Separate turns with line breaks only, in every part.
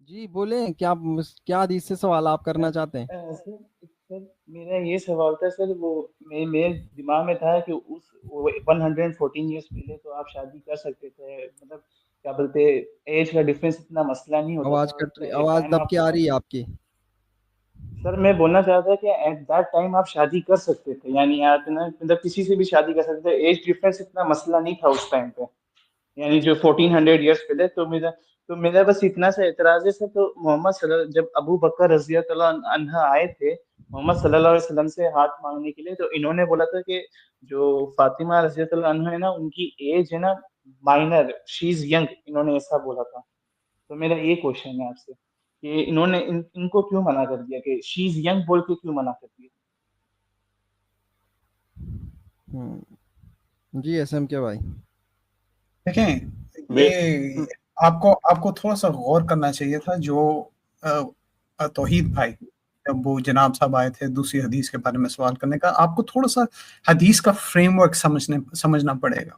جی بولیں، کیا کیا حدیث سے سوال آپ کرنا چاہتے ہیں؟
سر سر میرا یہ سوال تھا سر، وہ میرے دماغ میں تھا کہ اس 114 ایئرس پہلے تو آپ شادی کر سکتے تھے، مطلب کیا بولتے، ایج کا ڈفرینس اتنا مسئلہ نہیں ہوتا
آواز
تھا، اور
کٹ رہی،
ایٹ
آواز
ٹائم
دب
آپ
کے آ رہی ہے آپ کی۔
سر میں بولنا چاہتا کہ ایٹ دیٹ ٹائم آپ شادی کر سکتے تھے، یعنی آپ نا مطلب کسی سے بھی شادی کر سکتے تھے، ایج ڈفرینس اتنا مسئلہ نہیں تھا اس ٹائم پہ، یعنی جو 1400 ایئرس پہلے۔ تو میرا بس اتنا سا اعتراض ہے سر، تو محمد جب ابو بکر رضی اللہ عنہ آئے تھے محمد صلی اللہ علیہ وسلم سے ہاتھ مانگنے کے لیے، تو انہوں نے بولا تھا کہ جو فاطمہ رضی اللہ عنہ ہے نا، ان کی ایج ہے نا مائنر، شی از ینگ، انہوں نے ایسا بولا تھا۔ تو میرا یہ کوشچن ہے آپ سے کہ انہوں نے ان کو کیوں منع کر دیا، کہ شی از ینگ بول کے کیوں منع کر دیا؟
ہوں، جی ایس ایم کے بھائی۔
دیکھیں،
وے-
یہ آپ کو تھوڑا سا غور کرنا چاہیے تھا۔ جو توحید بھائی، جب وہ جناب صاحب آئے تھے دوسری حدیث کے بارے میں سوال کرنے کا، آپ کو تھوڑا سا حدیث کا فریم ورک سمجھنا پڑے گا۔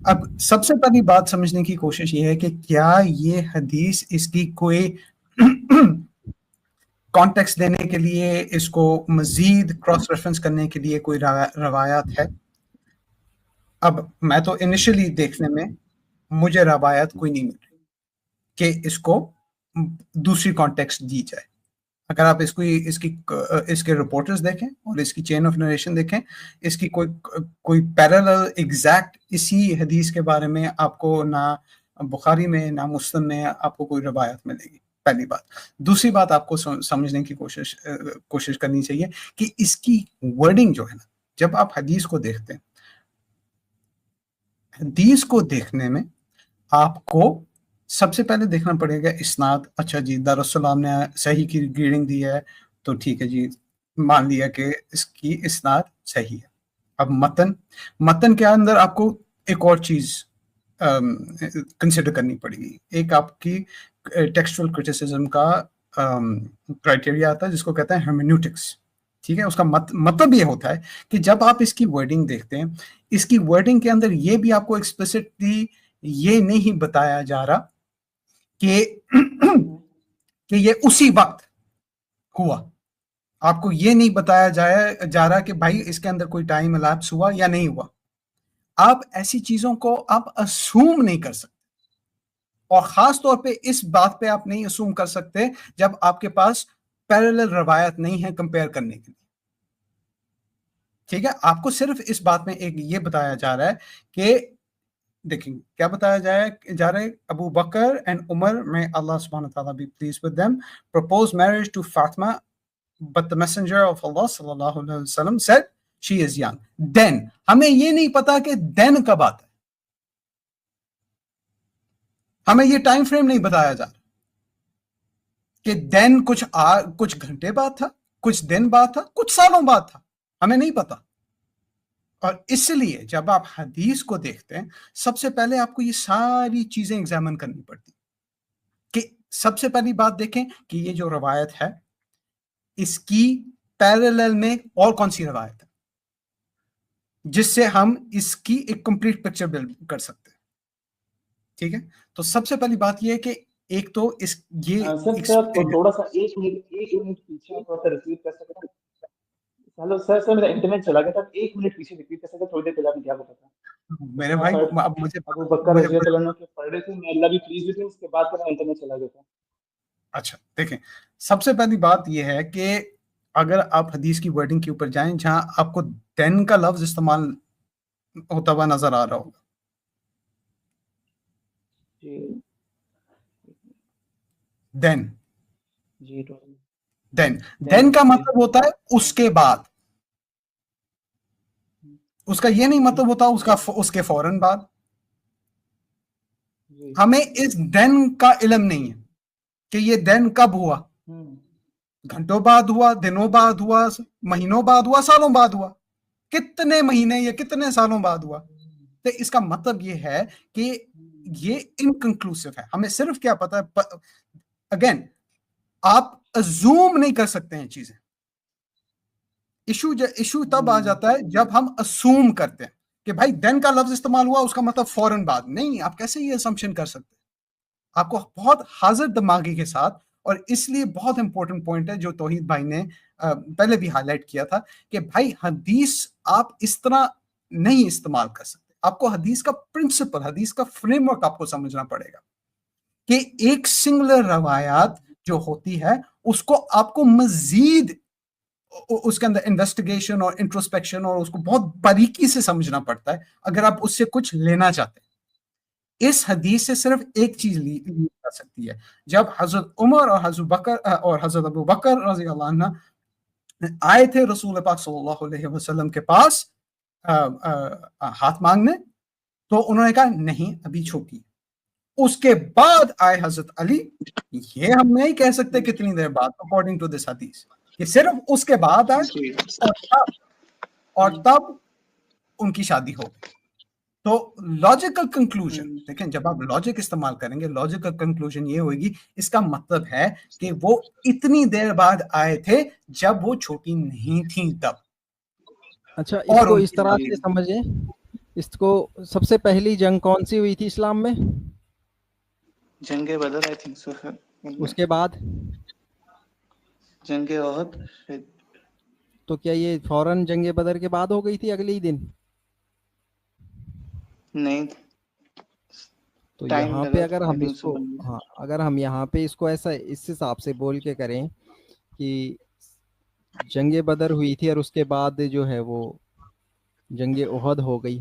اب سب سے پہلی بات سمجھنے کی کوشش یہ ہے کہ کیا یہ حدیث اس کی کوئی کانٹیکسٹ دینے کے لیے، اس کو مزید کراس ریفرنس کرنے کے لیے کوئی روایات ہے؟ اب میں تو انیشلی دیکھنے میں مجھے روایت کوئی نہیں مل رہی کہ اس کو دوسری کانٹیکسٹ دی جائے۔ اگر آپ اس کے رپورٹرز دیکھیں اور اس کی چین آف نریشن دیکھیں، اس کی کوئی پیرالل ایگزیکٹ اسی حدیث کے بارے میں آپ کو نہ بخاری میں نہ مسلم میں آپ کو کوئی روایت ملے گی، پہلی بات۔ دوسری بات آپ کو سمجھنے کی کوشش کرنی چاہیے کہ اس کی ورڈنگ جو ہے نا، جب آپ حدیث کو دیکھتے ہیں، حدیث کو دیکھنے میں آپ کو سب سے پہلے دیکھنا پڑے گا اسناد۔ اچھا جی، دارالسلام نے صحیح کی گریڈنگ دی ہے تو ٹھیک ہے جی، مان لیا کہ اس کی اسناد صحیح ہے۔ اب متن کے اندر آپ کو ایک اور چیز کنسیڈر کرنی پڑے گی۔ ایک آپ کی ٹیکسچرل کرٹیسزم کا کرائٹیریا آتا ہے جس کو کہتے ہیں ہرمینیوٹکس، ٹھیک ہے؟ اس کا مطلب یہ ہوتا ہے کہ جب آپ اس کی ورڈنگ دیکھتے ہیں، اس کی ورڈنگ کے اندر یہ بھی آپ کو ایکسپلیسٹلی یہ نہیں بتایا جا رہا کہ یہ اسی وقت ہوا۔ آپ کو یہ نہیں بتایا جا رہا کہ بھائی اس کے اندر کوئی ٹائم الیپس ہوا یا نہیں ہوا۔ آپ ایسی چیزوں کو آپ اسوم نہیں کر سکتے، اور خاص طور پہ اس بات پہ آپ نہیں اسوم کر سکتے جب آپ کے پاس پیرالل روایت نہیں ہے کمپیئر کرنے کے لیے، ٹھیک ہے؟ آپ کو صرف اس بات میں ایک یہ بتایا جا رہا ہے کہ دیکھیں کیا بتایا جا رہا ہے، ابو بکر اینڈ عمر، میں اللہ سبحانہ تعالیٰ be pleased with them, proposed marriage to Fatima, but the messenger of Allah صلی اللہ علیہ وسلم said she is young. Then ہمیں یہ نہیں پتا کہ then کب آتا ہے، ہمیں یہ ٹائم فریم نہیں بتایا جا رہا کہ then کچھ گھنٹے بعد تھا، کچھ دن بعد تھا، کچھ سالوں بعد تھا، ہمیں نہیں پتا۔ اور اس لیے جب آپ حدیث کو دیکھتے ہیں، سب سے پہلے آپ کو یہ ساری چیزیں ایگزامن کرنی پڑتی کہ سب سے پہلی بات دیکھیں کہ یہ جو روایت ہے اس کی پیرالل میں اور کون سی روایت ہے جس سے ہم اس کی ایک کمپلیٹ پکچر بلڈ کر سکتے ہیں، ٹھیک ہے؟ تو سب سے پہلی بات یہ ہے کہ ایک تو
سر تھوڑا سا ایک منٹ پیچھے آپ تھوڑا سا ریپیٹ کر سکتے ہیں؟ ہلو سر میرا انٹرنیٹ چلا گیا تھا، ایک منٹ پیچھے ریپیٹ کر سکتے ہیں؟ تھوڑی دیر پہلے آپ نے کیا بتا تھا؟
میرے بھائی اب
ابو بکر رضی اللہ عنہ کے پڑھ رہے تھے، میں اللہ بھی پلیز ہوئی، اس کے بعد میرا انٹرنیٹ چلا گیا تھا۔
اچھا دیکھیں، سب سے پہلی بات یہ ہے کہ اگر آپ حدیث کی ورڈنگ کے اوپر جائیں جہاں آپ کو دین کا لفظ استعمال ہوتا ہوا نظر آ رہا ہوگا، دین کا مطلب ہوتا ہے اس کے بعد، اس کا یہ نہیں مطلب ہوتا اس کے فوراً بعد۔ ہمیں اس دین کا علم نہیں ہے کہ یہ دین کب ہوا، گھنٹوں بعد ہوا، دنوں بعد ہوا، مہینوں بعد ہوا، سالوں بعد ہوا، کتنے مہینے یا کتنے سالوں بعد ہوا۔ تو اس کا مطلب یہ ہے کہ یہ انکنکلوسیو ہے، ہمیں صرف کیا پتا ہے، اگین آپ ازوم نہیں کر سکتے ہیں چیزیں۔ ایشو تب آ جاتا ہے جب ہم اسوم کرتے ہیں کہ بھائی دین کا لفظ استعمال ہوا اس کا مطلب فوراً بعد، نہیں، آپ کیسے یہ اسمپشن کر سکتے ہیں؟ آپ کو بہت حاضر دماغی کے ساتھ، اور اس لیے بہت امپورٹنٹ پوائنٹ ہے جو توحید بھائی نے پہلے بھی ہائی لائٹ کیا تھا کہ بھائی حدیث آپ اس طرح نہیں استعمال کر سکتے. آپ کو حدیث کا پرنسپل، حدیث کا فریم ورک آپ کو سمجھنا پڑے گا کہ ایک سنگولر روایات جو ہوتی ہے اس کو آپ کو مزید اس کے اندر انویسٹیگیشن اور انٹروسپیکشن اور اس کو بہت باریکی سے سمجھنا پڑتا ہے اگر آپ اس سے کچھ لینا چاہتے ہیں. اس حدیث سے صرف ایک چیز لی جا سکتی ہے. جب حضرت عمر اور حضرت ابو بکر رضی اللہ عنہ آئے تھے رسول پاک صلی اللہ علیہ وسلم کے پاس ہاتھ مانگنے، تو انہوں نے کہا نہیں ابھی چھوٹی. اس کے بعد آئے حضرت علی، یہ ہم نہیں کہہ سکتے کتنی دیر بعد اکارڈنگ ٹو دس حدیث، یہ صرف اس کے بعد آئے اور تب ان کی شادی ہو گئی. تو لاجیکل کنکلوژن دیکھیں، جب آپ لاجک استعمال کریں گے لاجیکل کنکلوژن یہ ہوئے گی، اس کا مطلب ہے کہ وہ اتنی دیر بعد آئے تھے جب وہ چھوٹی نہیں تھیں تب.
اچھا، اس کو اس طرح سے سمجھیں، اس کو سب سے پہلی جنگ کون سی ہوئی تھی اسلام میں؟
جنگ بدر آئی تھنک سو.
اس کے بعد
جنگ احد.
تو کیا یہ فوراً جنگ بدر کے بعد ہو گئی تھی اگلے ہی دن؟
نہیں،
تو یہاں پہ اگر ہم اس کو اگر ہم یہاں پہ اس کو ایسا اس حساب سے بول کے کریں کہ جنگ بدر ہوئی تھی اور اس کے بعد جو ہے وہ جنگ احد ہو گئی،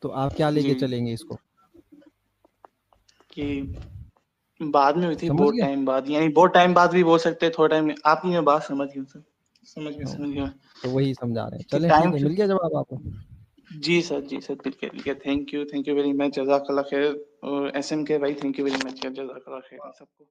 تو آپ کیا لے کے چلیں گے اس کو؟
کہ بعد میں ہوئی تھی،
سمجھ
بہت
گئے؟
ٹائم بعد، یعنی بہت ٹائم بعد بھی بول سکتے، تھوڑا ٹائم. آپ کی میں بات سمجھ گئی سر، سمجھ گیا.
تو وہی سمجھا رہے ہیں.
کہ
چلیں
ٹائم
ٹھیک ہے، مل گیا جواب آپ کو؟
جی سر بالکل. تھینک یو ویری مچ، جزاک اللہ خیر. اور ایس ایم کے بھائی تھینک یو ویری مچ، جزاک اللہ خیر سب کو.